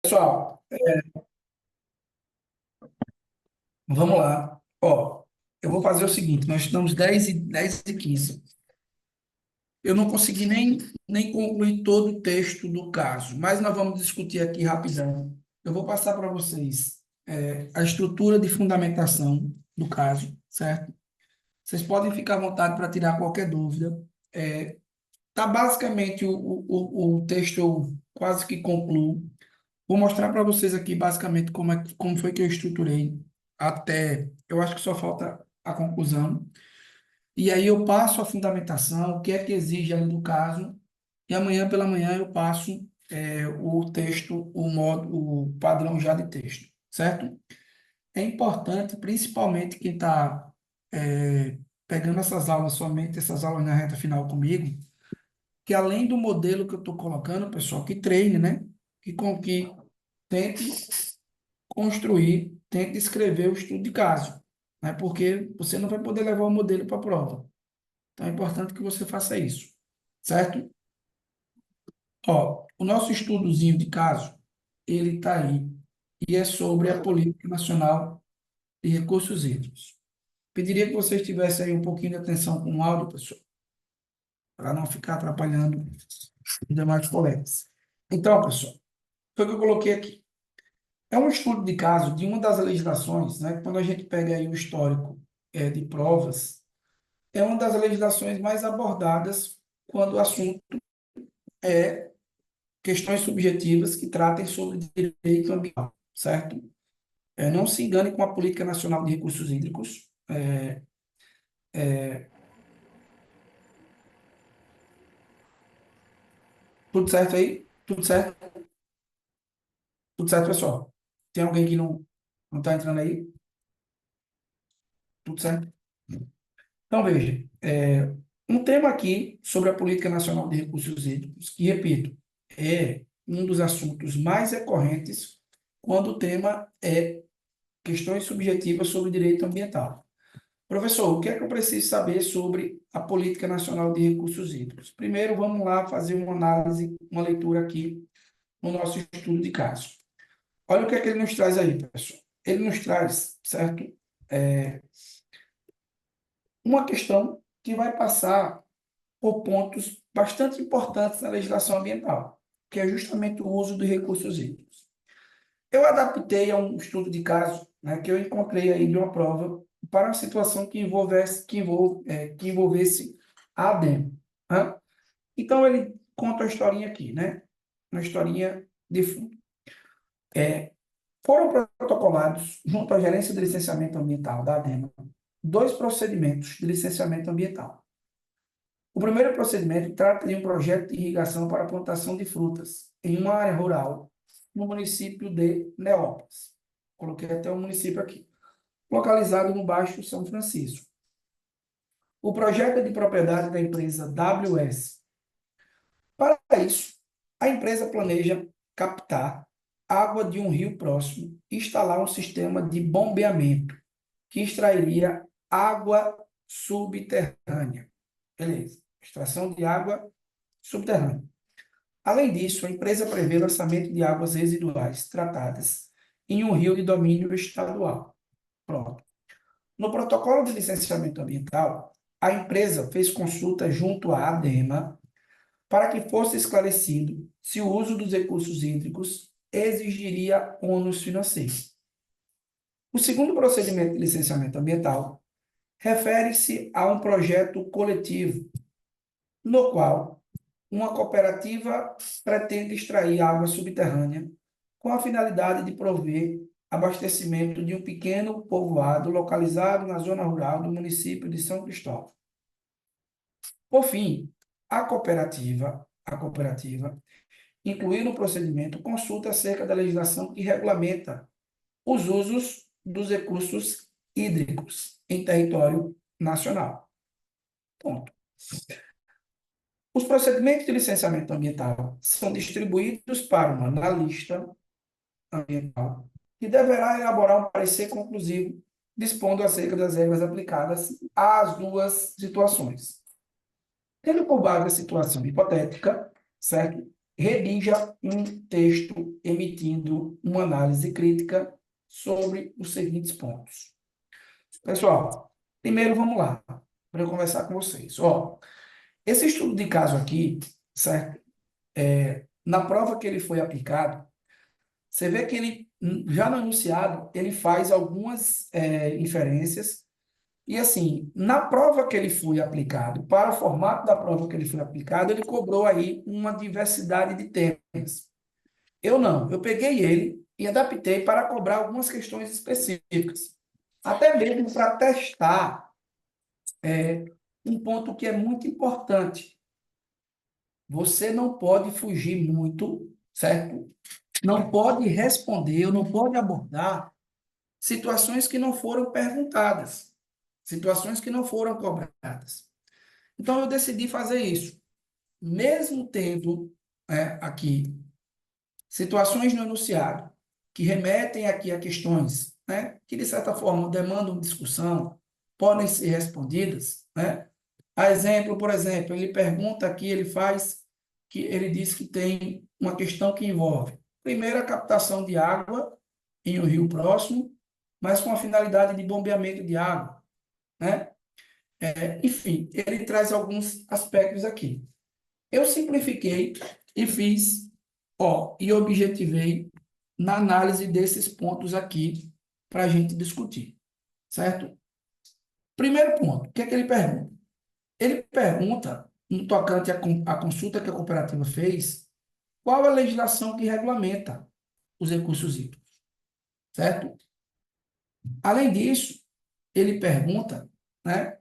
Pessoal, vamos lá. Ó, eu vou fazer o seguinte, nós estamos 10 e 15. Eu não consegui nem concluir todo o texto do caso, mas nós vamos discutir aqui rapidão. Eu vou passar para vocês a estrutura de fundamentação do caso, certo? Vocês podem ficar à vontade para tirar qualquer dúvida. Tá basicamente o texto eu quase que concluo. Vou mostrar para vocês aqui basicamente como foi que eu estruturei até, eu acho que só falta a conclusão. E aí eu passo a fundamentação, o que é que exige ali do caso, e amanhã pela manhã eu passo o texto, o padrão já de texto, certo? É importante, principalmente quem está pegando essas aulas, somente essas aulas na reta final comigo, que além do modelo que eu estou colocando, pessoal, que treine, né? Que tente construir, tente escrever o estudo de caso, né? Porque você não vai poder levar o modelo para a prova. Então é importante que você faça isso, certo? Ó, o nosso estudozinho de caso, ele está aí, e é sobre a Política Nacional de Recursos Hídricos. Pediria que vocês tivessem aí um pouquinho de atenção com o áudio, pessoal, para não ficar atrapalhando os demais colegas. Então, pessoal, foi o que eu coloquei aqui. É um estudo de caso de uma das legislações, né? Quando a gente pega aí o histórico de provas, é uma das legislações mais abordadas quando o assunto é questões subjetivas que tratem sobre direito ambiental, certo? Não se engane com a Política Nacional de Recursos Hídricos. Tudo certo aí? Tudo certo? Tudo certo, pessoal? Tem alguém que não está entrando aí? Tudo certo? Então, veja, um tema aqui sobre a Política Nacional de Recursos Hídricos, que, repito, é um dos assuntos mais recorrentes quando o tema é questões subjetivas sobre direito ambiental. Professor, o que é que eu preciso saber sobre a Política Nacional de Recursos Hídricos? Primeiro, vamos lá fazer uma análise, uma leitura aqui no nosso estudo de caso. Olha o que é que ele nos traz aí, pessoal. Ele nos traz, certo? É, uma questão que vai passar por pontos bastante importantes na legislação ambiental, que é justamente o uso dos recursos hídricos. Eu adaptei a um estudo de caso, né, que eu encontrei aí de uma prova para uma situação que envolvesse a ADEM, né? Então, ele conta a historinha aqui, né? Uma historinha de fundo. Foram protocolados, junto à Gerência de Licenciamento Ambiental da ADEMA, dois procedimentos de licenciamento ambiental. O primeiro procedimento trata de um projeto de irrigação para a plantação de frutas em uma área rural no município de Neópolis. Coloquei até o município aqui, localizado no Baixo São Francisco. O projeto é de propriedade da empresa WS. Para isso, a empresa planeja captar água de um rio próximo e instalar um sistema de bombeamento que extrairia água subterrânea. Beleza. Extração de água subterrânea. Além disso, a empresa prevê lançamento de águas residuais tratadas em um rio de domínio estadual. Pronto. No protocolo de licenciamento ambiental, a empresa fez consulta junto à ADEMA para que fosse esclarecido se o uso dos recursos hídricos exigiria ônus financeiros. O segundo procedimento de licenciamento ambiental refere-se a um projeto coletivo, no qual uma cooperativa pretende extrair água subterrânea com a finalidade de prover abastecimento de um pequeno povoado localizado na zona rural do município de São Cristóvão. Por fim, a cooperativa incluir no procedimento consulta acerca da legislação que regulamenta os usos dos recursos hídricos em território nacional. Ponto. Os procedimentos de licenciamento ambiental são distribuídos para um analista ambiental que deverá elaborar um parecer conclusivo dispondo acerca das regras aplicadas às duas situações. Tendo por base a situação hipotética, certo? redija um texto emitindo uma análise crítica sobre os seguintes pontos. Pessoal, primeiro vamos lá, para eu conversar com vocês. Ó, esse estudo de caso aqui, certo? Na prova que ele foi aplicado, você vê que ele, já no enunciado, ele faz algumas inferências. E assim, na prova que ele foi aplicado, para o formato da prova que ele foi aplicado, ele cobrou aí uma diversidade de temas. Eu não, eu peguei ele e adaptei para cobrar algumas questões específicas. Até mesmo para testar um ponto que é muito importante. Você não pode fugir muito, certo? Não pode responder, ou não pode abordar situações que não foram perguntadas, situações que não foram cobradas. Então, eu decidi fazer isso. Mesmo tendo aqui situações no enunciado que remetem aqui a questões, né, que, de certa forma, demandam discussão, podem ser respondidas, né? A exemplo, por exemplo, ele pergunta aqui, ele diz que tem uma questão que envolve, primeiro, a captação de água em um rio próximo, mas com a finalidade de bombeamento de água, né? Enfim, ele traz alguns aspectos aqui. Eu simplifiquei e fiz, ó, e objetivei na análise desses pontos aqui para a gente discutir, certo? Primeiro ponto, o que é que ele pergunta? Ele pergunta, no tocante à consulta que a cooperativa fez, qual a legislação que regulamenta os recursos hídricos, certo? Além disso, ele pergunta, né,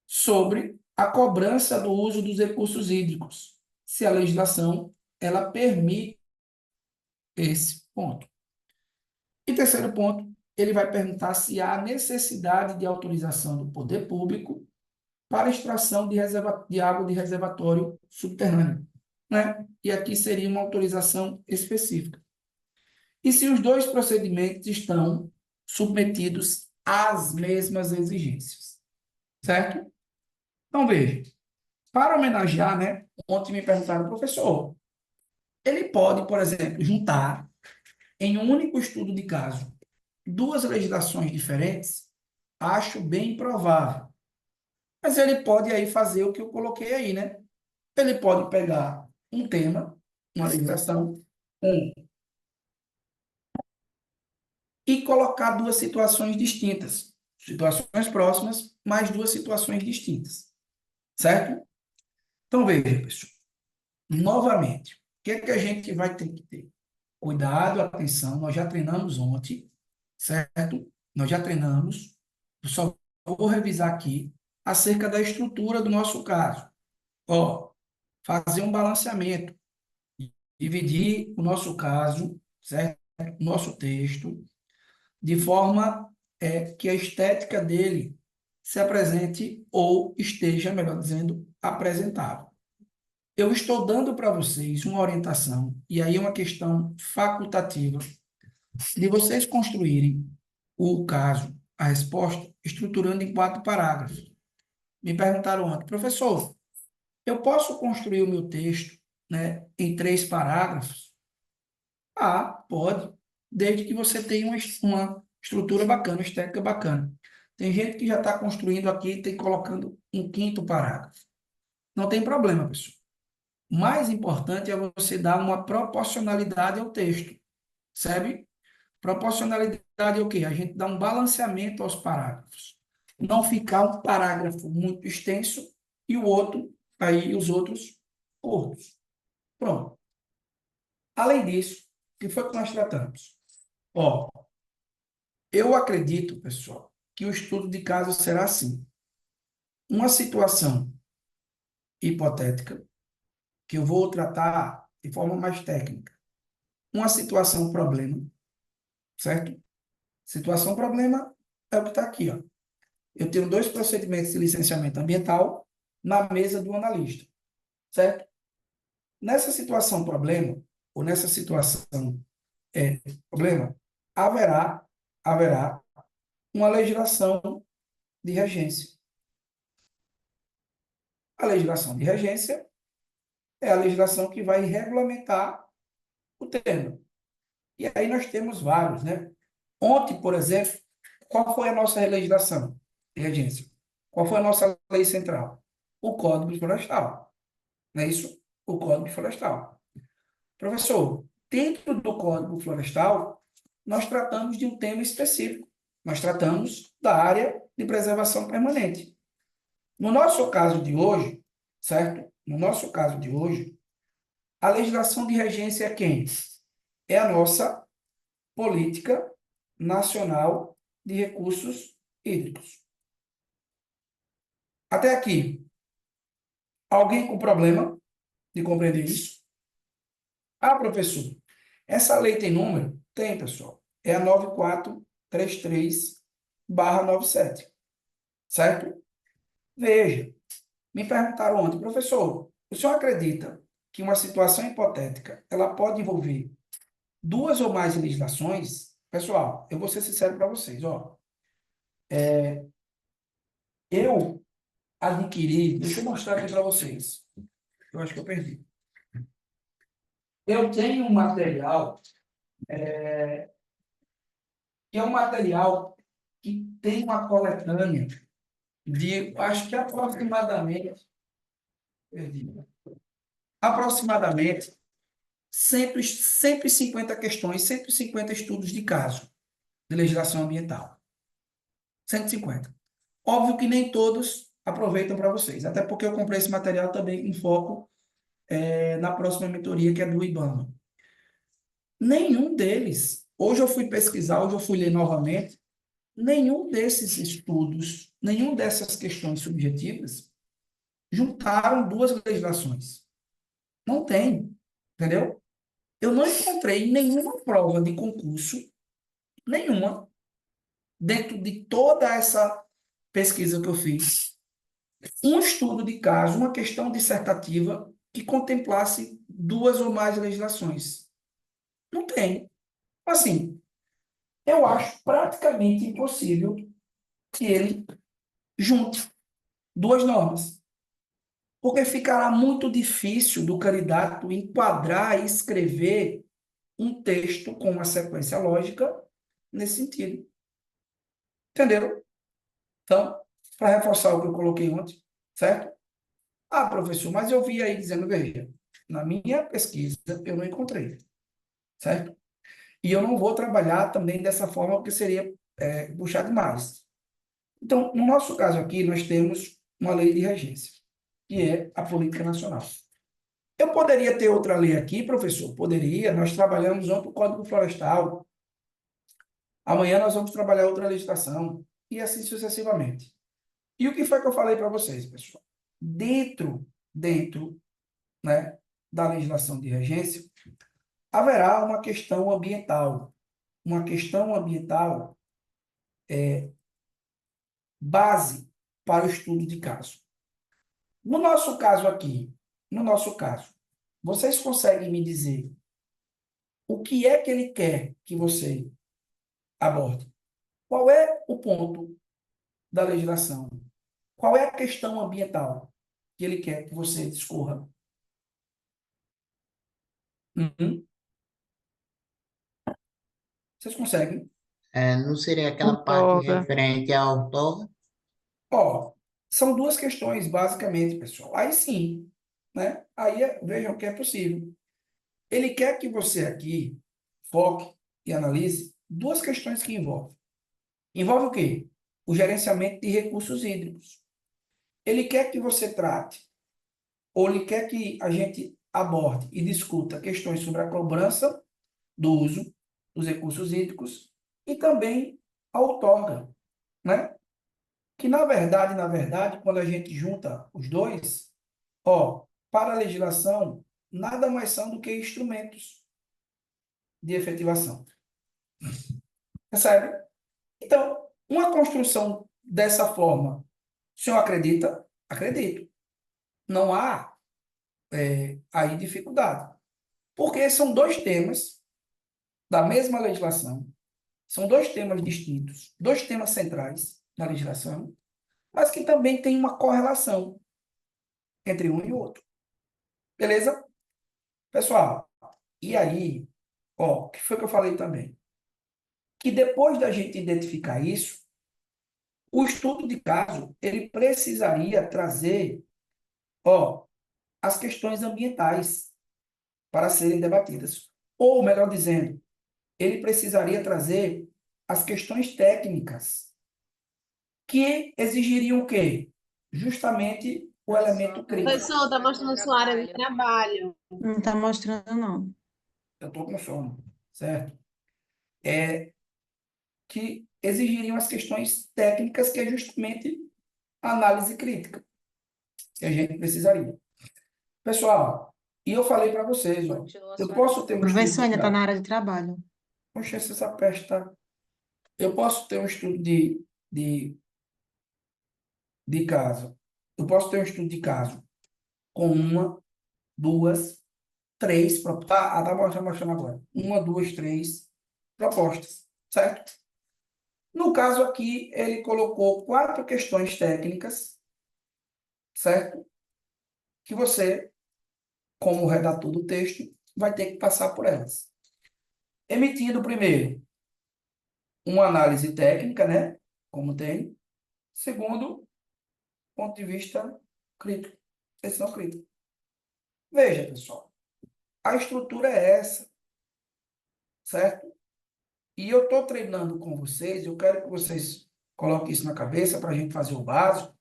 sobre a cobrança do uso dos recursos hídricos, se a legislação ela permite esse ponto. E terceiro ponto, ele vai perguntar se há necessidade de autorização do poder público para extração de água de reservatório subterrâneo, né? E aqui seria uma autorização específica. E se os dois procedimentos estão submetidos às mesmas exigências, certo? Então, veja, para homenagear, né? Ontem me perguntaram, professor, ele pode, por exemplo, juntar em um único estudo de caso duas legislações diferentes? Acho bem provável. Mas ele pode aí fazer o que eu coloquei aí, né? Ele pode pegar um tema, uma legislação, um, e colocar duas situações distintas. Situações próximas, mas duas situações distintas. Certo? Então, veja, pessoal. Novamente, o que é que a gente vai ter que ter? Cuidado, atenção, nós já treinamos ontem, certo? Nós já treinamos. Eu só vou revisar aqui acerca da estrutura do nosso caso. Ó, fazer um balanceamento, dividir o nosso caso, certo? O nosso texto, de forma que a estética dele se apresente ou esteja, melhor dizendo, apresentável. Eu estou dando para vocês uma orientação, e aí é uma questão facultativa, de vocês construírem o caso, a resposta, estruturando em 4 parágrafos. Me perguntaram ontem, professor, eu posso construir o meu texto, né, em 3 parágrafos? Ah, pode, desde que você tenha uma estrutura bacana, uma estética bacana. Tem gente que já está construindo aqui e tem colocando um 5º parágrafo. Não tem problema, pessoal. O mais importante é você dar uma proporcionalidade ao texto, sabe? Proporcionalidade é o quê? A gente dá um balanceamento aos parágrafos. Não ficar um parágrafo muito extenso e o outro, aí os outros curtos. Pronto. Além disso, o que foi que nós tratamos? Ó, eu acredito, pessoal, que o estudo de caso será assim. Uma situação hipotética, que eu vou tratar de forma mais técnica. Uma situação problema, certo? Situação problema é o que está aqui, ó. Eu tenho 2 procedimentos de licenciamento ambiental na mesa do analista, certo? Nessa situação problema, ou nessa situação problema, haverá uma legislação de regência. A legislação de regência é a legislação que vai regulamentar o tema. E aí nós temos vários, né? Ontem, por exemplo, qual foi a nossa legislação de regência? Qual foi a nossa lei central? O Código Florestal, não é isso? O Código Florestal. Professor, dentro do Código Florestal, nós tratamos de um tema específico. Nós tratamos da área de preservação permanente. No nosso caso de hoje, certo? No nosso caso de hoje, a legislação de regência é quem? É a nossa Política Nacional de Recursos Hídricos. Até aqui, alguém com problema de compreender isso? Ah, professor, essa lei tem número? Tem, pessoal. É a 9433/97, certo? Veja, me perguntaram ontem, professor, o senhor acredita que uma situação hipotética ela pode envolver duas ou mais legislações? Pessoal, eu vou ser sincero para vocês, ó. Eu adquiri, deixa eu mostrar aqui para vocês. Eu acho que eu perdi. Eu tenho um material, que é um material que tem uma coletânea de, acho que aproximadamente, perdi, aproximadamente 150 questões, 150 estudos de caso de legislação ambiental. 150. Óbvio que nem todos aproveitam para vocês, até porque eu comprei esse material também em foco na próxima mentoria, que é do IBAMA. Nenhum deles, hoje eu fui pesquisar, hoje eu fui ler novamente, nenhum desses estudos, nenhum dessas questões subjetivas juntaram duas legislações. Não tem, entendeu? Eu não encontrei nenhuma prova de concurso, nenhuma, dentro de toda essa pesquisa que eu fiz, um estudo de caso, uma questão dissertativa que contemplasse duas ou mais legislações. Não tem. Assim, eu acho praticamente impossível que ele junte duas normas, porque ficará muito difícil do candidato enquadrar e escrever um texto com uma sequência lógica nesse sentido. Entenderam? Então, para reforçar o que eu coloquei ontem, certo? Ah, professor, mas eu vi aí dizendo, veja, na minha pesquisa eu não encontrei, certo? E eu não vou trabalhar também dessa forma, porque seria puxar demais. Então, no nosso caso aqui, nós temos uma lei de regência, que é a Política Nacional. Eu poderia ter outra lei aqui, professor? Poderia. Nós trabalhamos ontem o Código Florestal. Amanhã nós vamos trabalhar outra legislação. E assim sucessivamente. E o que foi que eu falei para vocês, pessoal? Dentro, né, da legislação de regência, haverá uma questão ambiental. Uma questão ambiental base para o estudo de caso. No nosso caso aqui, no nosso caso, vocês conseguem me dizer o que é que ele quer que você aborde? Qual é o ponto da legislação? Qual é a questão ambiental que ele quer que você discorra? Uhum. Vocês conseguem? Não seria aquela parte Outorga. referente ao outorga? Ó, são duas questões, basicamente, pessoal. Aí sim, né? Aí vejam que é possível. Ele quer que você aqui foque e analise duas questões que envolvem. Envolve o quê? O gerenciamento de recursos hídricos. Ele quer que você trate, ou ele quer que a gente aborde e discuta questões sobre a cobrança do uso dos recursos hídricos e também a outorga, né? Que na verdade, quando a gente junta os dois, ó, para a legislação, nada mais são do que instrumentos de efetivação. Percebe? Então, uma construção dessa forma, o senhor acredita? Acredito. Não há aí dificuldade. Porque são dois temas da mesma legislação, são dois temas distintos, dois temas centrais da legislação, mas que também têm uma correlação entre um e outro. Beleza? Pessoal, e aí, ó, o que foi que eu falei também? Que depois da gente identificar isso, o estudo de caso, ele precisaria trazer, ó, as questões ambientais para serem debatidas. Ou, melhor dizendo, ele precisaria trazer as questões técnicas que exigiriam o quê? Justamente o elemento crítico. Professor, está mostrando sua área de trabalho. Não está mostrando, não. Eu estou com sono, certo? É que exigiriam as questões técnicas, que é justamente a análise crítica, que a gente precisaria. Pessoal, e eu falei para vocês, ó, eu posso ter O um estudo professor de ainda está na caso. área de trabalho. Poxa, essa peste tá. Eu posso ter um estudo de, de caso. Eu posso ter um estudo de caso com uma, duas, três, tá mostrando agora. Uma, duas, três propostas, certo? No caso aqui, ele colocou quatro questões técnicas, certo? Que você, como redator do texto, vai ter que passar por elas. Emitindo primeiro uma análise técnica, né? Como tem. Segundo, ponto de vista crítico, questão crítica. Veja, pessoal, a estrutura é essa, certo? E eu estou treinando com vocês, eu quero que vocês coloquem isso na cabeça para a gente fazer o básico.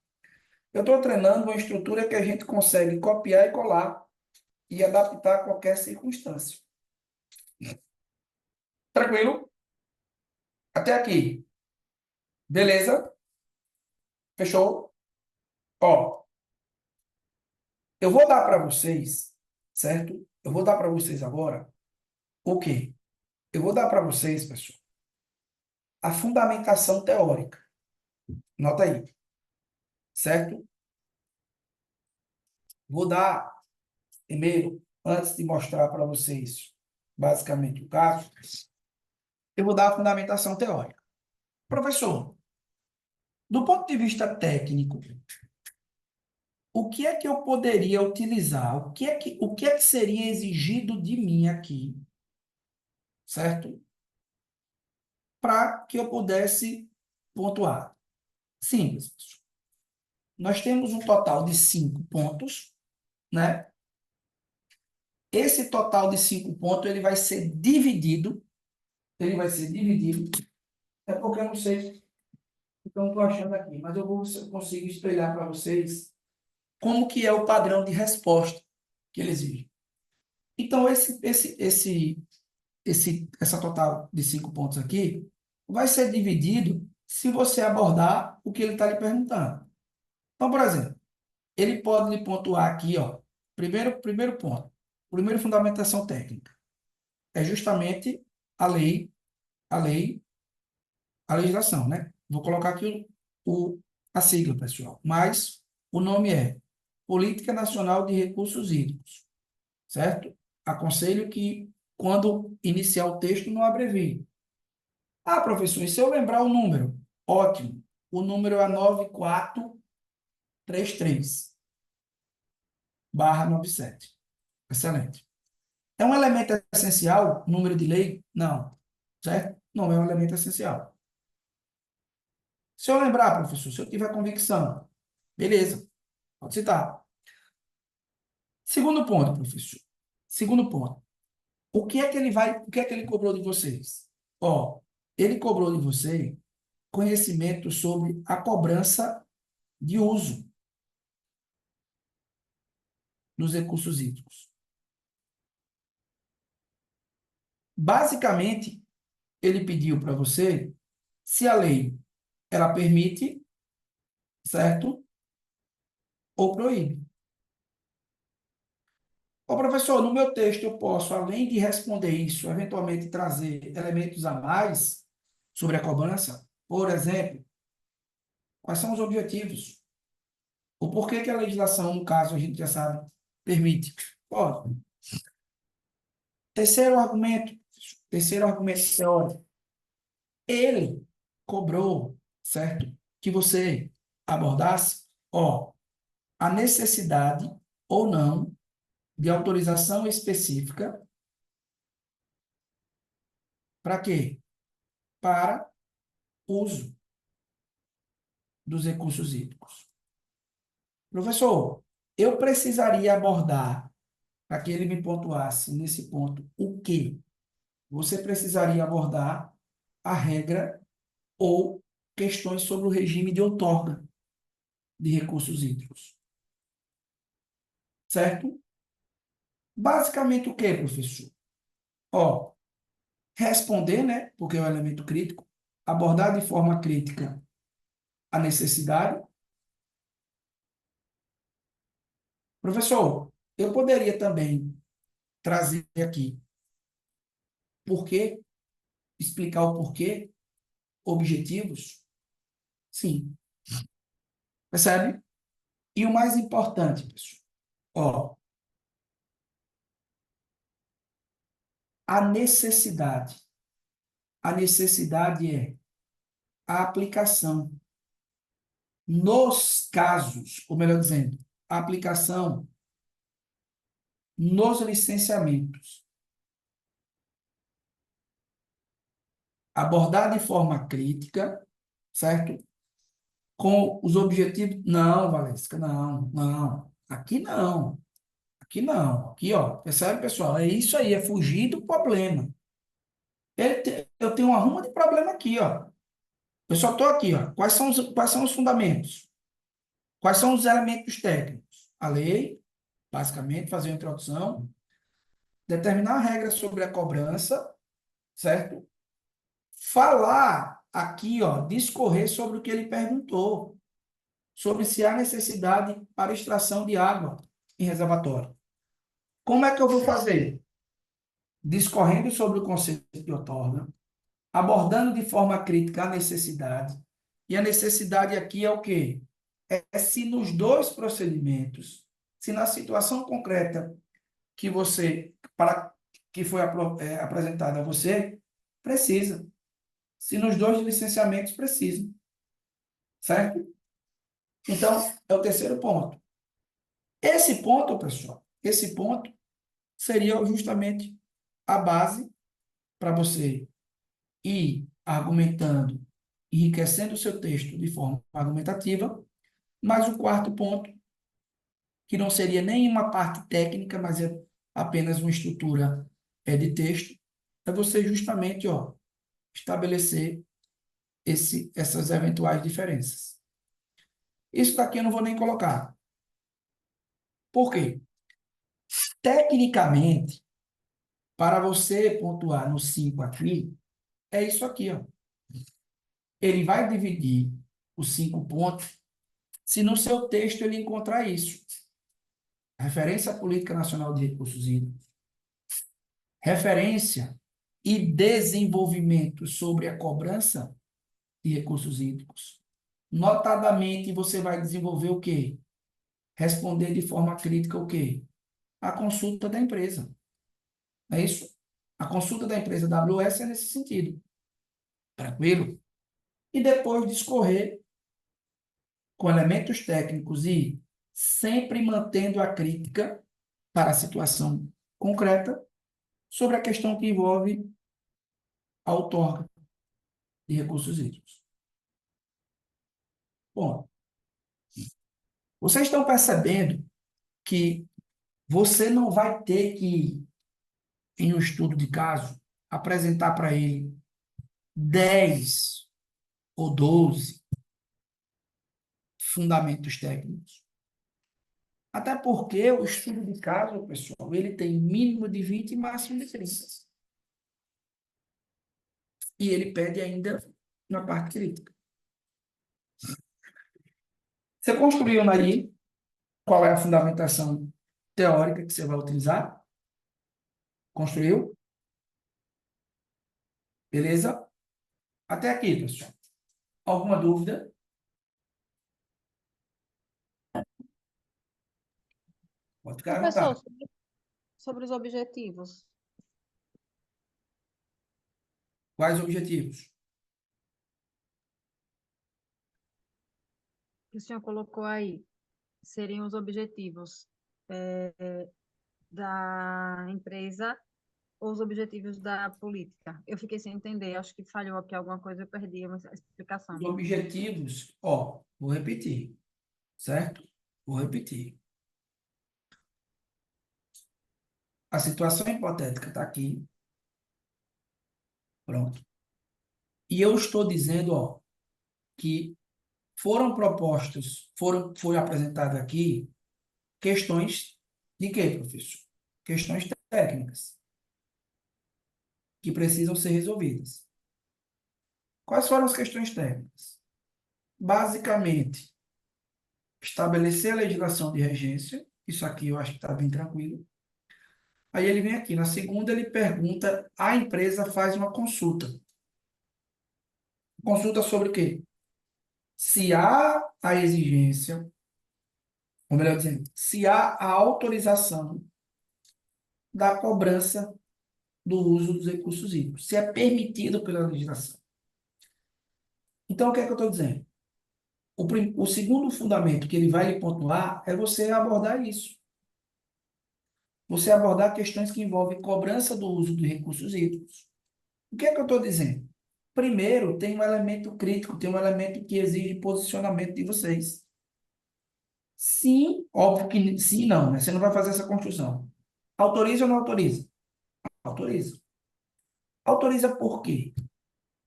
Eu estou treinando uma estrutura que a gente consegue copiar e colar e adaptar a qualquer circunstância. Tranquilo? Até aqui. Beleza? Fechou? Ó, eu vou dar para vocês, certo? Eu vou dar para vocês agora o quê? Eu vou dar para vocês, pessoal, a fundamentação teórica. Nota aí, certo? Vou dar primeiro, antes de mostrar para vocês basicamente o caso, eu vou dar a fundamentação teórica. Professor, do ponto de vista técnico, o que é que eu poderia utilizar? O que é que seria exigido de mim aqui, certo? Para que eu pudesse pontuar. Simples. Nós temos um total de 5 pontos, né? Esse total de 5 pontos, ele vai ser dividido, é porque eu não sei o que eu estou achando aqui, mas eu vou conseguir espelhar para vocês como que é o padrão de resposta que ele exige. Então, essa total de 5 pontos aqui vai ser dividido se você abordar o que ele está lhe perguntando. Então, por exemplo, ele pode lhe pontuar aqui, ó, primeiro ponto, primeira fundamentação técnica, é justamente a lei, a lei, a legislação, né? Vou colocar aqui a sigla, pessoal, mas o nome é Política Nacional de Recursos Hídricos, certo? Aconselho que, quando iniciar o texto, não abrevie. Ah, professor, e se eu lembrar o número? Ótimo. O número é 9433/97. Excelente. É um elemento essencial, número de lei? Não. Certo? Não é um elemento essencial. Se eu lembrar, professor, se eu tiver convicção, beleza, pode citar. Segundo ponto, professor. Segundo ponto. O que é que ele cobrou de vocês? Ó, ele cobrou de você conhecimento sobre a cobrança de uso dos recursos hídricos. Basicamente, ele pediu para você se a lei ela permite, certo? Ou proíbe. Ô, professor, no meu texto eu posso, além de responder isso, eventualmente trazer elementos a mais sobre a cobrança? Por exemplo, quais são os objetivos? O porquê que a legislação, no caso, a gente já sabe, permite? Pode. Terceiro argumento teórico. Ele cobrou, certo? Que você abordasse, ó, a necessidade ou não de autorização específica. Para quê? Para uso dos recursos hídricos. Professor, eu precisaria abordar, para que ele me pontuasse nesse ponto, o quê? Você precisaria abordar a regra ou questões sobre o regime de outorga de recursos hídricos. Certo? Basicamente o quê, professor? Ó, responder, né? Porque é um elemento crítico, abordar de forma crítica a necessidade. Professor, eu poderia também trazer aqui porquê, explicar o porquê, objetivos? Sim. Percebe? E o mais importante, pessoal, ó, a necessidade. A necessidade é a aplicação nos casos, ou melhor dizendo, a aplicação nos licenciamentos. Abordar de forma crítica, certo? Com os objetivos. Não, Valesca, não, não. Aqui não. Aqui não. Aqui, ó. Percebe, pessoal? É isso aí, é fugir do problema. Eu tenho uma ruma de problema aqui, ó. Eu só estou aqui, ó. Quais são os fundamentos? Quais são os elementos técnicos? A lei, basicamente, fazer uma introdução, determinar a regra sobre a cobrança, certo? Falar aqui, ó, discorrer sobre o que ele perguntou, sobre se há necessidade para extração de água em reservatório. Como é que eu vou fazer? Discorrendo sobre o conceito de outorga, abordando de forma crítica a necessidade. E a necessidade aqui é o quê? É se nos dois procedimentos, se na situação concreta que você, para que foi apresentada a você, precisa. Se nos dois licenciamentos precisam, certo? Então, é o terceiro ponto. Esse ponto, pessoal, esse ponto seria justamente a base para você ir argumentando, enriquecendo o seu texto de forma argumentativa, mas o quarto ponto, que não seria nenhuma parte técnica, mas é apenas uma estrutura de texto, é você justamente, ó, estabelecer essas eventuais diferenças. Isso daqui eu não vou nem colocar. Por quê? Tecnicamente, para você pontuar no 5 aqui, é isso aqui, ó. Ele vai dividir os 5 pontos se no seu texto ele encontrar isso. Referência à Política Nacional de Recursos Hídricos, referência e desenvolvimento sobre a cobrança de recursos hídricos. Notadamente, você vai desenvolver o quê? Responder de forma crítica o quê? A consulta da empresa. Não é isso? A consulta da empresa AWS é nesse sentido. Tranquilo? E depois discorrer com elementos técnicos e sempre mantendo a crítica para a situação concreta sobre a questão que envolve a outorga de recursos hídricos. Bom, vocês estão percebendo que você não vai ter que, em um estudo de caso, apresentar para ele 10 ou 12 fundamentos técnicos. Até porque o estudo de caso, pessoal, ele tem mínimo de 20 e máximo de 30. E ele pede ainda na parte crítica. Você construiu aí qual é a fundamentação teórica que você vai utilizar? Construiu? Beleza? Até aqui, pessoal. Alguma dúvida? Pode ficar à Professor, vontade. sobre os objetivos. Quais objetivos? Que o senhor colocou aí, seriam os objetivos. da empresa ou os objetivos da política? Eu fiquei sem entender, acho que falhou aqui alguma coisa, eu perdi a Os explicação. objetivos, ó, vou repetir, certo? Vou repetir. A situação hipotética está aqui, pronto. E eu estou dizendo, ó, que foram propostos, foi apresentado aqui questões de quê, professor? Questões técnicas que precisam ser resolvidas. Quais foram as questões técnicas? Basicamente, estabelecer a legislação de regência, isso aqui eu acho que está bem tranquilo. Aí ele vem aqui, na segunda ele pergunta, a empresa faz uma consulta. Consulta sobre o quê? Se há a exigência, ou melhor dizendo, se há a autorização da cobrança do uso dos recursos hídricos, se é permitido pela legislação. Então, o que é que eu estou dizendo? O segundo fundamento que ele vai lhe pontuar é você abordar isso. Você abordar questões que envolvem cobrança do uso de recursos hídricos. O que é que eu estou dizendo? Primeiro, tem um elemento crítico, tem um elemento que exige posicionamento de vocês. Sim, óbvio que sim e não, né? Você não vai fazer essa construção. Autoriza ou não autoriza? Autoriza. Autoriza por quê?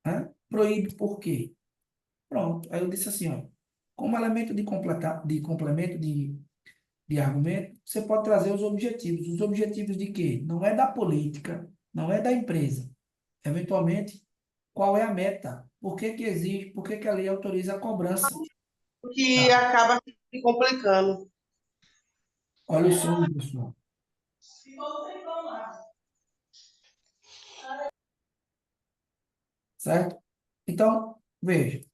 Né? Proíbe por quê? Pronto. Aí eu disse assim, ó, como elemento de complemento de argumento, você pode trazer os objetivos. Os objetivos de quê? Não é da política, não é da empresa. Eventualmente, qual é a meta? Por que que exige, por que que a lei autoriza a cobrança? O que Tá. acaba se complicando. Olha o som, pessoal. Certo? Então, veja,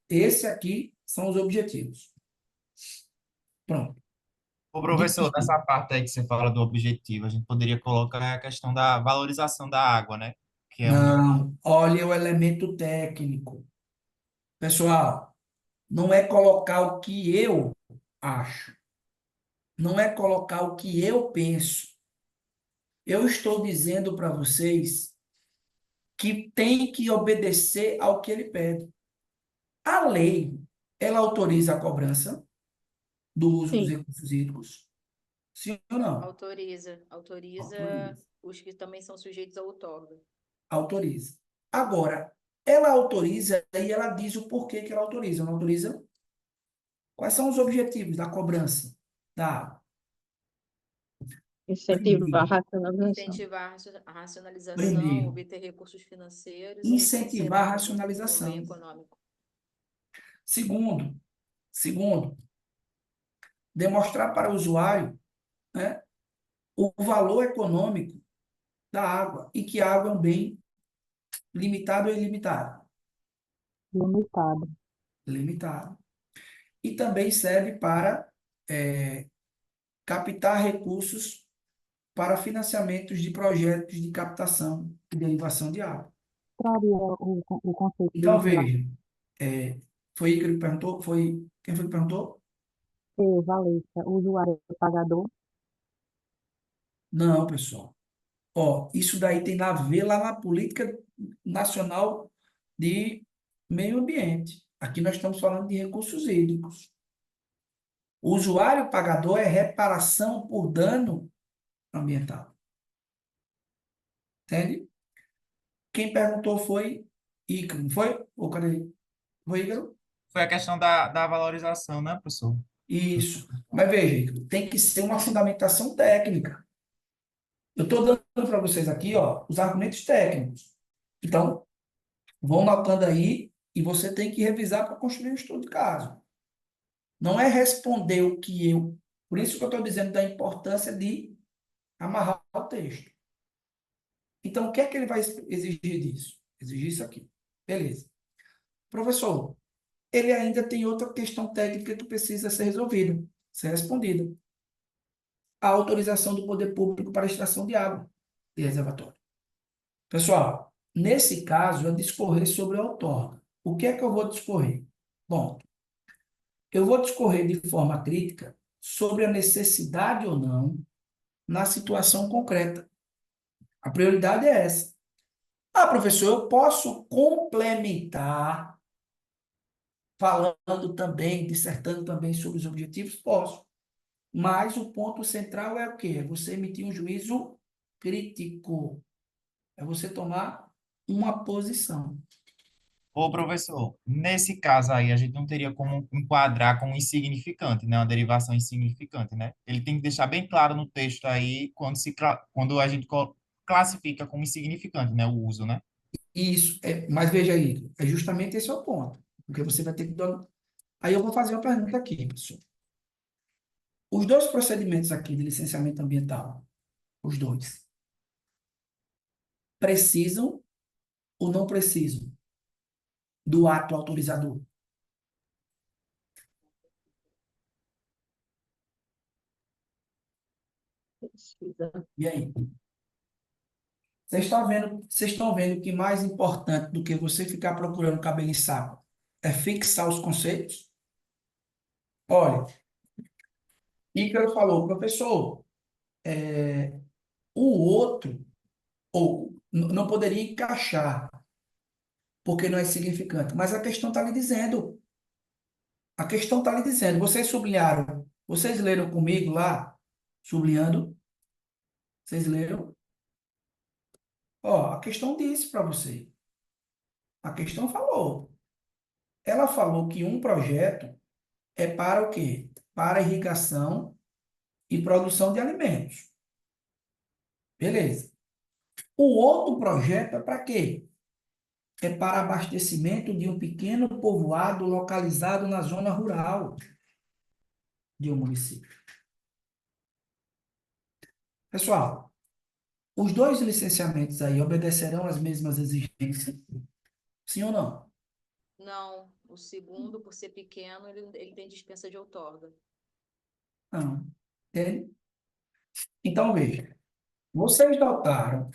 esse aqui são os objetivos. Pronto. Ô, Dito professor, isso, nessa parte aí que você fala do objetivo, a gente poderia colocar a questão da valorização da água, né? Que é um. não, olha o elemento técnico. Pessoal, não é colocar o que eu acho, não é colocar o que eu penso. Eu estou dizendo para vocês que tem que obedecer ao que ele pede. A lei, ela autoriza a cobrança do uso dos Sim. recursos hídricos? Sim ou não? Autoriza Autoriza. os que também são sujeitos ao outorga. Autoriza. Agora, ela autoriza e ela diz o porquê que ela autoriza. Não autoriza? Quais são os objetivos da cobrança da água? Incentivar a Primeiro, racionalização. Incentivar a racionalização, primeiro, obter recursos financeiros e incentivar a financiamento por meio racionalização. econômico. Segundo, demonstrar para o usuário, né, o valor econômico da água e que a água é um bem limitado ou ilimitado? Limitado. Limitado. E também serve para captar recursos para financiamentos de projetos de captação e derivação de água. Traria o conceito de Então, veja, foi Ícaro que perguntou? Quem foi que perguntou? Valência, usuário pagador. Não, pessoal. Ó, isso daí tem a ver lá na Política Nacional de Meio Ambiente. Aqui nós estamos falando de recursos hídricos. O usuário pagador é reparação por dano ambiental. Entende? Quem perguntou foi Ícaro, não foi? Ou cadê? Foi Ícaro? Foi a questão da valorização, né, professor? Isso. Mas veja, Ícaro, tem que ser uma fundamentação técnica. Eu estou dando para vocês aqui, ó, os argumentos técnicos. Então, vão notando aí e você tem que revisar para construir um estudo de caso. Não é responder o que eu. Por isso que eu estou dizendo da importância de amarrar o texto. Então, o que é que ele vai exigir disso? Exigir isso aqui. Beleza. Professor, ele ainda tem outra questão técnica que precisa ser resolvida, ser respondida. A autorização do poder público para a extração de água de reservatório. Pessoal, nesse caso, é discorrer sobre a outorga. O que é que eu vou discorrer? Bom, eu vou discorrer de forma crítica sobre a necessidade ou não na situação concreta. A prioridade é essa. Ah, professor, eu posso complementar falando também, dissertando também sobre os objetivos? Posso. Mas o ponto central é o quê? É você emitir um juízo crítico. É você tomar uma posição. Ô, professor, nesse caso aí, a gente não teria como enquadrar como insignificante, né? Uma derivação insignificante, né? Ele tem que deixar bem claro no texto aí quando a gente classifica como insignificante, né? O uso, né? Isso, mas veja aí, é justamente esse é o ponto. Porque você vai ter que dar. Aí eu vou fazer uma pergunta aqui, pessoal. Os dois procedimentos aqui de licenciamento ambiental, os dois, precisam ou não precisam do ato autorizador? E aí? Vocês estão vendo que mais importante do que você ficar procurando cabelo em saco é fixar os conceitos? Olha, Ícaro falou, professor, o outro, ou não poderia encaixar, porque não é significante. Mas a questão está lhe dizendo. A questão está lhe dizendo. Vocês sublinharam. Vocês leram comigo lá? Sublinhando? Vocês leram? Ó, a questão disse para você. A questão falou. Ela falou que um projeto é para o quê? Para irrigação e produção de alimentos. Beleza. O outro projeto é para quê? É para abastecimento de um pequeno povoado localizado na zona rural de um município. Pessoal, os dois licenciamentos aí obedecerão às mesmas exigências? Sim ou não? Não, o segundo, por ser pequeno, ele tem dispensa de outorga. Não. Entende? Então, veja. Vocês notaram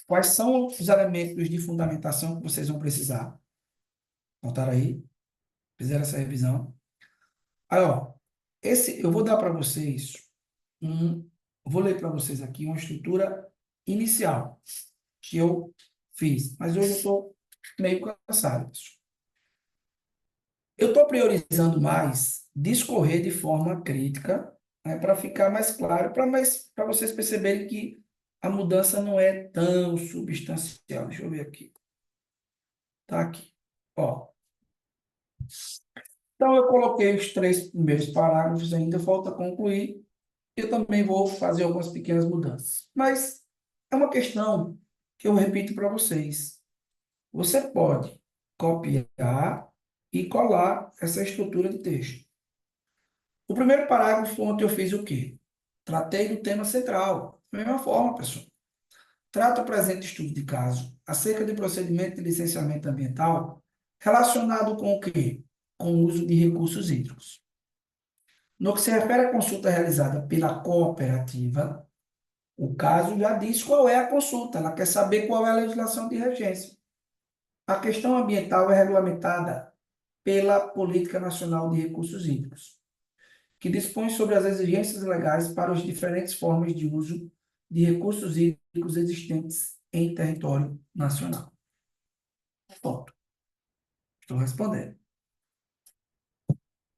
quais são os elementos de fundamentação que vocês vão precisar? Notaram aí? Fizeram essa revisão? Aí, ó, eu vou dar para vocês um, vou ler para vocês aqui uma estrutura inicial que eu fiz, mas hoje eu estou meio cansado. Eu estou priorizando mais discorrer de forma crítica, né, para ficar mais claro, para vocês perceberem que a mudança não é tão substancial. Deixa eu ver aqui. Tá aqui. Ó. Então, eu coloquei os 3 primeiros parágrafos, ainda falta concluir. Eu também vou fazer algumas pequenas mudanças. Mas é uma questão que eu repito para vocês. Você pode copiar e colar essa estrutura de texto. O primeiro parágrafo, ontem eu fiz o quê? Tratei do tema central. Da mesma forma, pessoal. Trata o presente estudo de caso acerca do procedimento de licenciamento ambiental relacionado com o quê? Com o uso de recursos hídricos. No que se refere à consulta realizada pela cooperativa, o caso já diz qual é a consulta, ela quer saber qual é a legislação de regência. A questão ambiental é regulamentada pela Política Nacional de Recursos Hídricos, que dispõe sobre as exigências legais para as diferentes formas de uso de recursos hídricos existentes em território nacional. Ponto. Estou respondendo.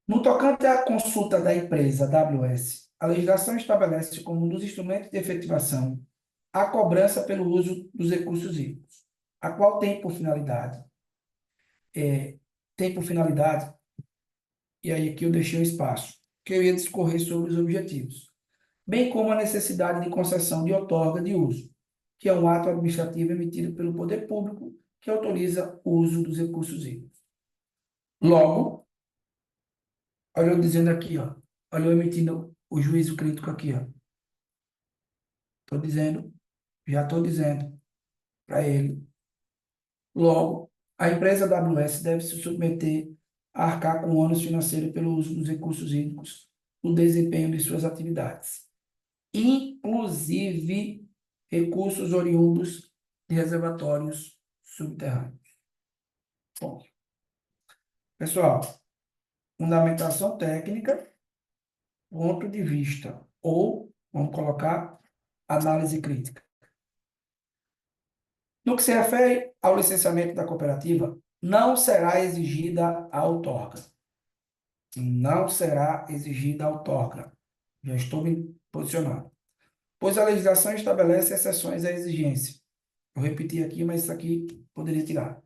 No tocante à consulta da empresa AWS, a legislação estabelece como um dos instrumentos de efetivação a cobrança pelo uso dos recursos hídricos, a qual tem por finalidade, e aí aqui eu deixei um espaço, que eu ia discorrer sobre os objetivos, bem como a necessidade de concessão de outorga de uso, que é um ato administrativo emitido pelo poder público que autoriza o uso dos recursos hídricos. Logo, olha eu dizendo aqui, ó, olha eu emitindo o juízo crítico aqui, ó. Já estou dizendo para ele. Logo, a empresa AWS deve se submeter a arcar com ônus financeiro pelo uso dos recursos hídricos no desempenho de suas atividades, inclusive recursos oriundos de reservatórios subterrâneos. Bom, pessoal, fundamentação técnica, ponto de vista, ou, vamos colocar, análise crítica. No que se refere ao licenciamento da cooperativa, não será exigida a outorga. Não será exigida a outorga. Já estou me posicionando. Pois a legislação estabelece exceções à exigência. Eu repeti aqui, mas isso aqui poderia tirar.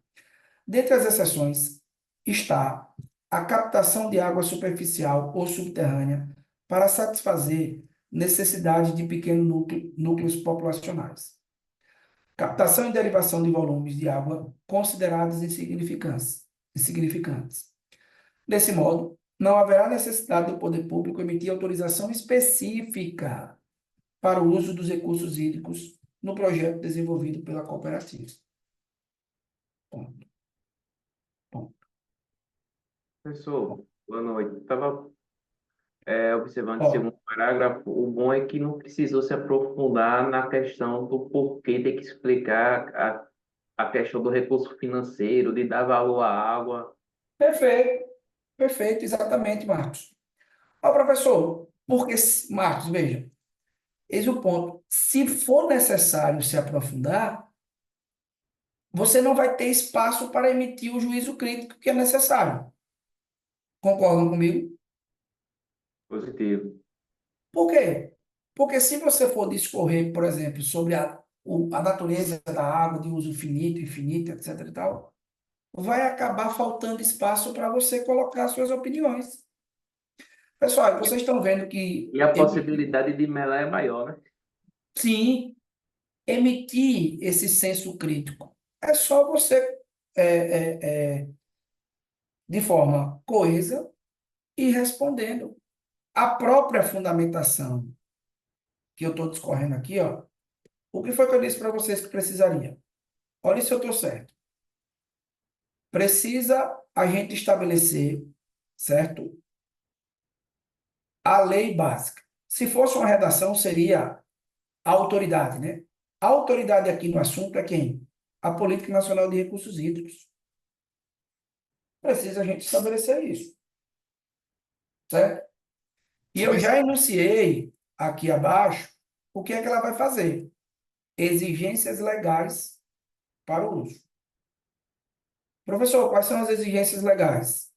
Dentre as exceções está a captação de água superficial ou subterrânea para satisfazer necessidade de pequenos núcleos populacionais. Captação e derivação de volumes de água considerados insignificantes. Desse modo, não haverá necessidade do poder público emitir autorização específica para o uso dos recursos hídricos no projeto desenvolvido pela cooperativa. Ponto. Ponto. Professor, boa noite. Estava observando o Ó, segundo parágrafo. O bom é que não precisou se aprofundar na questão do porquê ter que explicar a questão do recurso financeiro, de dar valor à água. perfeito, perfeito, exatamente, Marcos. Ó, professor, porque, Marcos, veja, eis o ponto. Se for necessário se aprofundar, você não vai ter espaço para emitir o juízo crítico que é necessário. Concordam comigo? Positivo. Por quê? Porque se você for discorrer, por exemplo, sobre a natureza da água de uso finito, infinito, etc. e tal, vai acabar faltando espaço para você colocar suas opiniões. Pessoal, vocês estão vendo que E a possibilidade de melar é maior, né? sim, emitir esse senso crítico é só você, de forma coesa, ir respondendo. A própria fundamentação que eu estou discorrendo aqui, ó, o que foi que eu disse para vocês que precisaria? Olha se eu estou certo. Precisa a gente estabelecer, certo? A lei básica. Se fosse uma redação, seria a autoridade, né? A autoridade aqui no assunto é quem? A Política Nacional de Recursos Hídricos. Precisa a gente estabelecer isso, certo? E eu já enunciei aqui abaixo o que é que ela vai fazer. Exigências legais para o uso. Professor, quais são as exigências legais?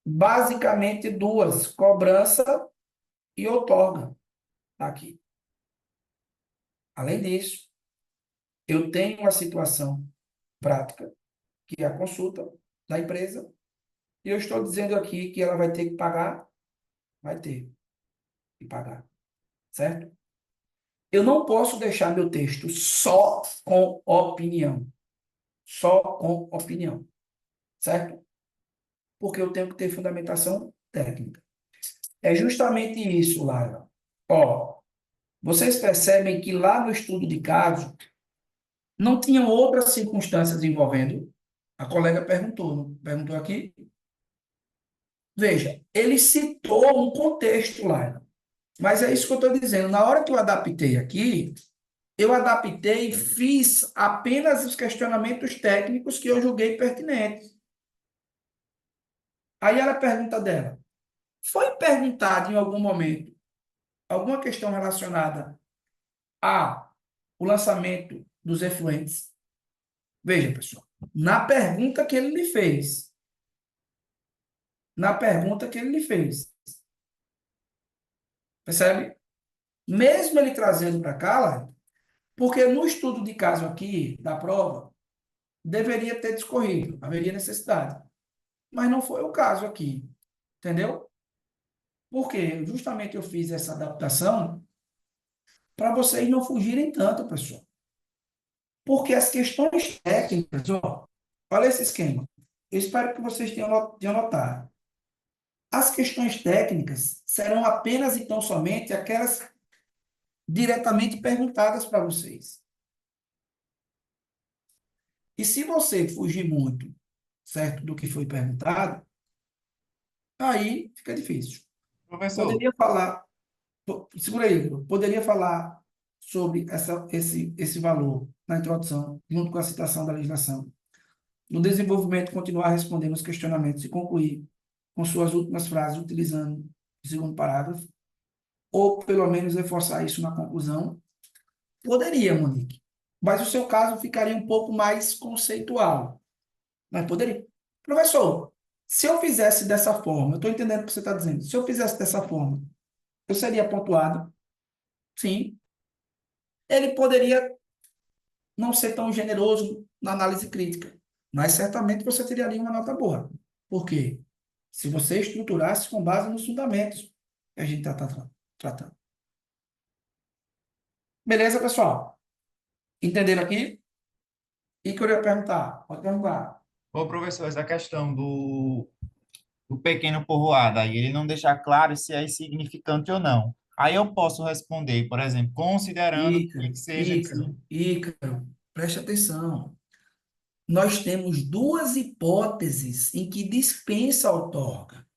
Basicamente duas, cobrança e outorga. Aqui. Além disso, eu tenho uma situação prática, que é a consulta da empresa, e eu estou dizendo aqui que ela vai ter que pagar, vai ter que pagar, certo? Eu não posso deixar meu texto só com opinião, certo? Porque eu tenho que ter fundamentação técnica. É justamente isso, Lara. Ó, vocês percebem que lá no estudo de caso não tinham outras circunstâncias envolvendo? A colega perguntou, não perguntou aqui? Veja, ele citou um contexto lá, mas é isso que eu estou dizendo. Na hora que eu adaptei aqui, eu adaptei e fiz apenas os questionamentos técnicos que eu julguei pertinentes. Aí ela pergunta dela, foi perguntado em algum momento alguma questão relacionada a o lançamento dos efluentes? Veja, pessoal, na pergunta que ele lhe fez, percebe? Mesmo ele trazendo para cá, lá, porque no estudo de caso aqui, da prova, deveria ter discorrido, haveria necessidade. Mas não foi o caso aqui, entendeu? Porque justamente eu fiz essa adaptação para vocês não fugirem tanto, pessoal. Porque as questões técnicas, ó, olha esse esquema. Eu espero que vocês tenham notado. As questões técnicas serão apenas e tão somente aquelas diretamente perguntadas para vocês. E se você fugir muito, certo, do que foi perguntado, aí fica difícil. Professor, Poderia falar, segura aí, Igor, poderia falar sobre esse valor na introdução, junto com a citação da legislação. No desenvolvimento, continuar respondendo os questionamentos e concluir com suas últimas frases utilizando o segundo parágrafo, ou pelo menos reforçar isso na conclusão, Poderia, Monique. Mas o seu caso ficaria um pouco mais conceitual. Mas poderia. Professor, se eu fizesse dessa forma, eu estou entendendo o que você está dizendo. Se eu fizesse dessa forma, eu seria pontuado? Sim. Ele poderia não ser tão generoso na análise crítica, mas certamente você teria ali uma nota boa. Por quê? Se você estruturasse com base nos fundamentos que a gente está tratando. Beleza, pessoal? Entenderam aqui? E que eu ia perguntar? Pode perguntar. Ô, professor, essa questão do pequeno povoado, aí ele não deixar claro se é insignificante ou não. Aí eu posso responder, por exemplo, considerando que Ícaro, seja Ícaro, Ícaro, preste atenção. Nós temos duas hipóteses em que dispensa a outorga.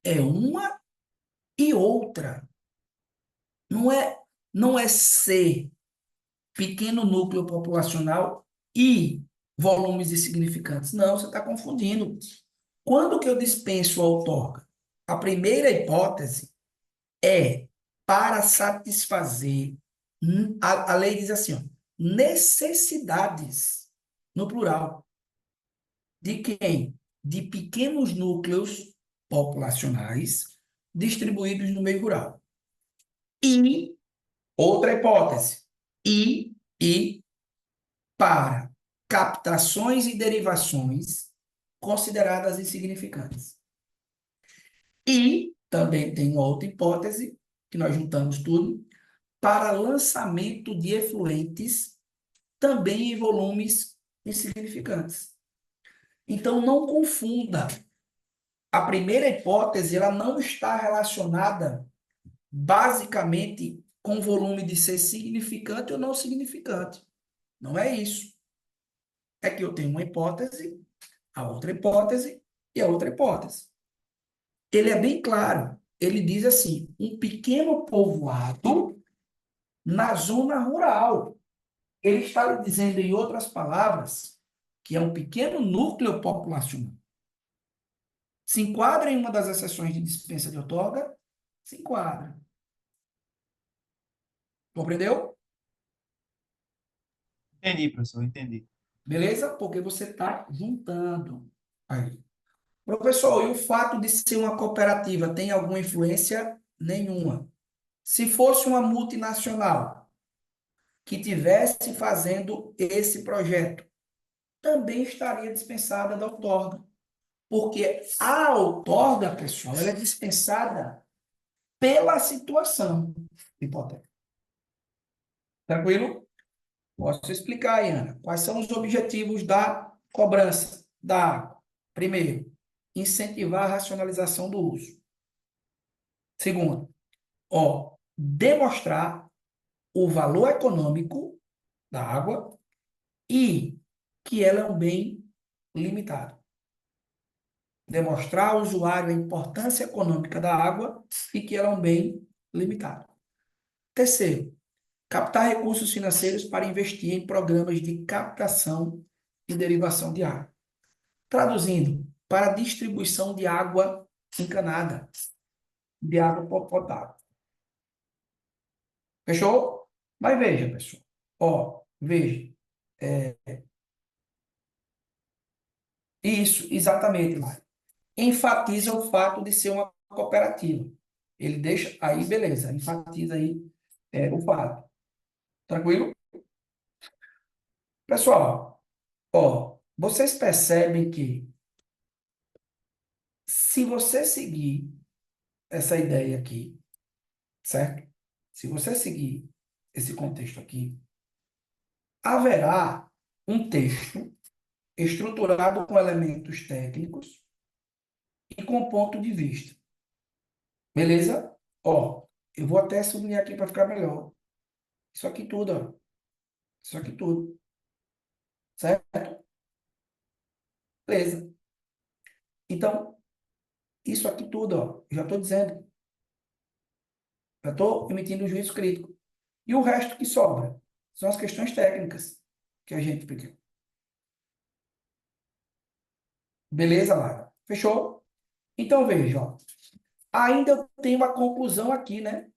É uma e outra. Não é ser pequeno núcleo populacional e volumes insignificantes. Não, você está confundindo. Quando que eu dispenso a outorga? A primeira hipótese é para satisfazer, a lei diz assim, ó, necessidades, no plural. De quem? De pequenos núcleos populacionais distribuídos no meio rural. E, outra hipótese, e para captações e derivações consideradas insignificantes. E também tem uma outra hipótese, que nós juntamos tudo, para lançamento de efluentes também em volumes insignificantes. Então, não confunda. A primeira hipótese, ela não está relacionada basicamente com o volume de ser significante ou não significante. Não é isso. É que eu tenho uma hipótese, a outra hipótese e a outra hipótese. Ele é bem claro. Ele diz assim, um pequeno povoado na zona rural. Ele está lhe dizendo, em outras palavras, que é um pequeno núcleo populacional. Se enquadra em uma das exceções de dispensa de outorga? Se enquadra. Compreendeu? entendi, professor, entendi. Beleza? Porque você está juntando. Aí. Professor, e o fato de ser uma cooperativa tem alguma influência? Nenhuma. Se fosse uma multinacional que tivesse fazendo esse projeto, também estaria dispensada da outorga. Porque a outorga, pessoal, ela é dispensada pela situação hipotética. Tranquilo? Posso explicar, Ana. Quais são os objetivos da cobrança da água? Primeiro, incentivar a racionalização do uso. Segundo, demonstrar o valor econômico da água e que ela é um bem limitado. Demonstrar ao usuário a importância econômica da água e que ela é um bem limitado. Terceiro, captar recursos financeiros para investir em programas de captação e derivação de água. Traduzindo, para distribuição de água encanada, de água potável. Fechou? Mas veja, pessoal. Veja. Isso, exatamente, Mário. Enfatiza o fato de ser uma cooperativa. Ele deixa, aí beleza, enfatiza aí o fato. Tranquilo? Pessoal, vocês percebem que se você seguir essa ideia aqui, certo? Se você seguir esse contexto aqui, haverá um texto estruturado com elementos técnicos e com ponto de vista. Beleza? Eu vou até sublinhar aqui para ficar melhor. Isso aqui tudo, ó. Isso aqui tudo. Certo? Beleza. Então, isso aqui tudo, ó, já estou dizendo. Já estou emitindo um juízo crítico. E o resto que sobra são as questões técnicas que a gente pediu. Beleza, Lara? Fechou? Então, veja, ó. Ainda eu tenho uma conclusão aqui, né?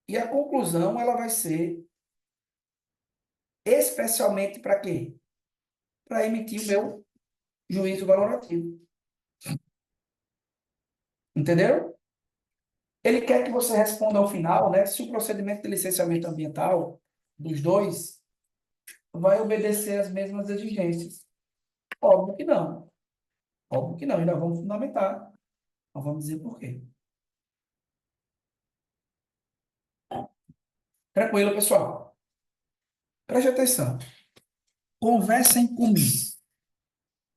E a conclusão, ela vai ser especialmente para quê? Para emitir o meu juízo valorativo. Entenderam? Ele quer que você responda ao final, né, se o procedimento de licenciamento ambiental dos dois vai obedecer às mesmas exigências. Óbvio que não. Óbvio que não. E nós vamos fundamentar. Nós vamos dizer por quê. Tranquilo, pessoal? Preste atenção. Conversem comigo.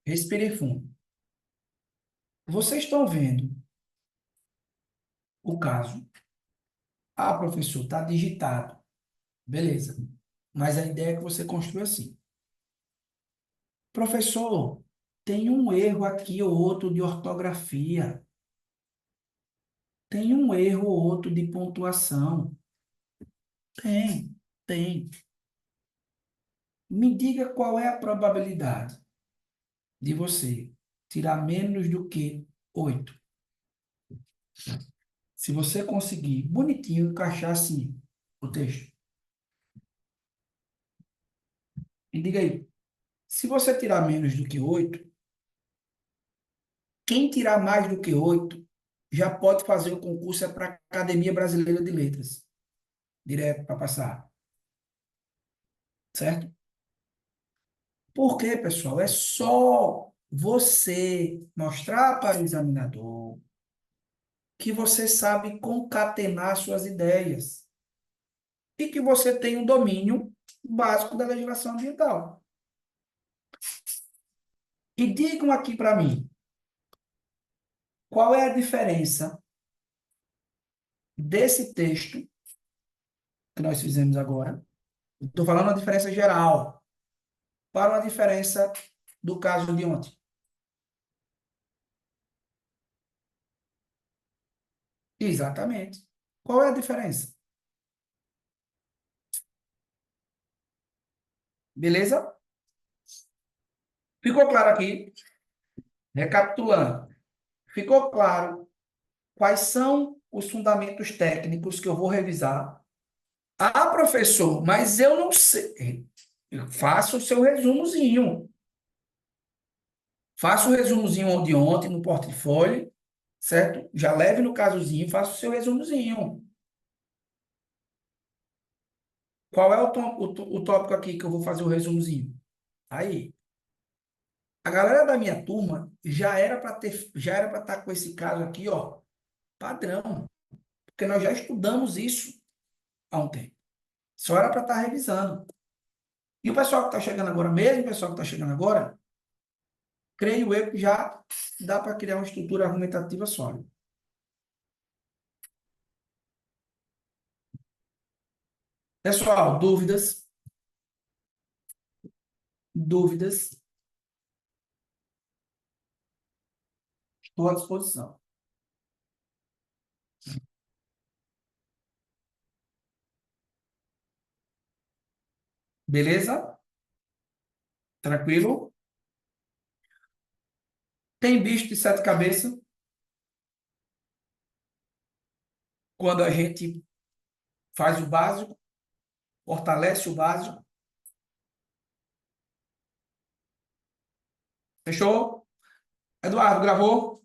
Respire fundo. Vocês estão vendo o caso. Ah, professor, está digitado. Beleza. Mas a ideia é que você construa assim. Professor, tem um erro aqui ou outro de ortografia. Tem um erro ou outro de pontuação. Tem. Me diga qual é a probabilidade de você tirar menos do que 8. Se você conseguir bonitinho encaixar assim o texto. Me diga aí. Se você tirar menos do que 8, quem tirar mais do que 8 já pode fazer o concurso para a Academia Brasileira de Letras. Direto para passar. Certo? Por quê, pessoal? É só você mostrar para o examinador que você sabe concatenar suas ideias e que você tem um domínio básico da legislação ambiental. E digam aqui para mim, qual é a diferença desse texto que nós fizemos agora? Estou falando a diferença geral, para a diferença do caso de ontem. Exatamente. Qual é a diferença? Beleza? Ficou claro aqui? Recapitulando. Ficou claro quais são os fundamentos técnicos que eu vou revisar? Ah, professor, mas eu não sei. Faça o seu resumozinho. Faça o resumozinho de ontem no portfólio, certo? Já leve no casozinho, faça o seu resumozinho. Qual é o tópico aqui que eu vou fazer o resumozinho? Aí. A galera da minha turma já era para estar com esse caso aqui, ó, padrão, porque nós já estudamos isso há um tempo. Só era para estar revisando. E o pessoal que está chegando agora, mesmo o pessoal que está chegando agora, creio eu que já dá para criar uma estrutura argumentativa sólida. Pessoal, dúvidas? Dúvidas? Estou à disposição. Beleza? Tranquilo? Tem bicho de sete cabeças? Quando a gente faz o básico, fortalece o básico. Fechou? Eduardo, gravou?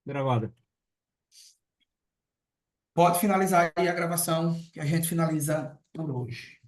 Gravado. Pode finalizar aí a gravação, que a gente finaliza por hoje.